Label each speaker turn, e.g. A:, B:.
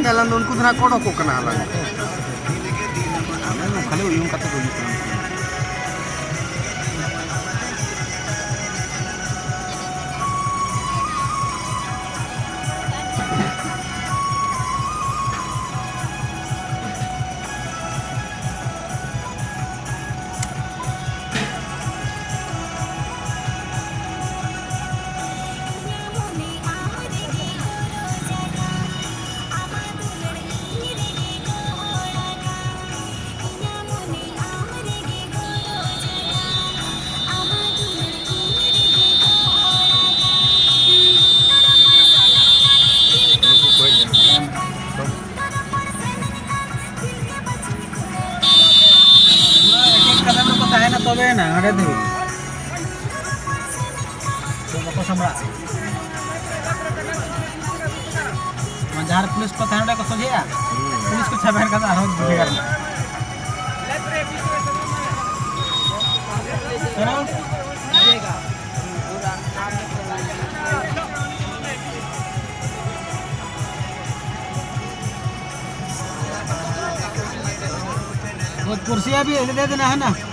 A: ᱵᱟᱝ ᱜᱟᱞᱟᱝ ᱫᱚ ᱩᱱᱠᱩ ᱫᱚ ᱱᱟᱜ ᱠᱚ ᱚᱰᱚᱠᱚᱜ ᱠᱟᱱᱟ ᱦᱟᱞᱟᱝ
B: ᱠᱷᱟᱹᱞᱤ ᱩᱭᱩᱝ ᱠᱟᱛᱮ ᱠᱚ ᱦᱤᱡᱩᱜ ᱠᱟᱱᱟ tahan atau bena ada tuh bako samra manjar pulis ko tahan ko soje ya pulis ko chaban ka arho digar terus लगेगा पूरा नाम कुर्सियाँ भी दे देना है ना।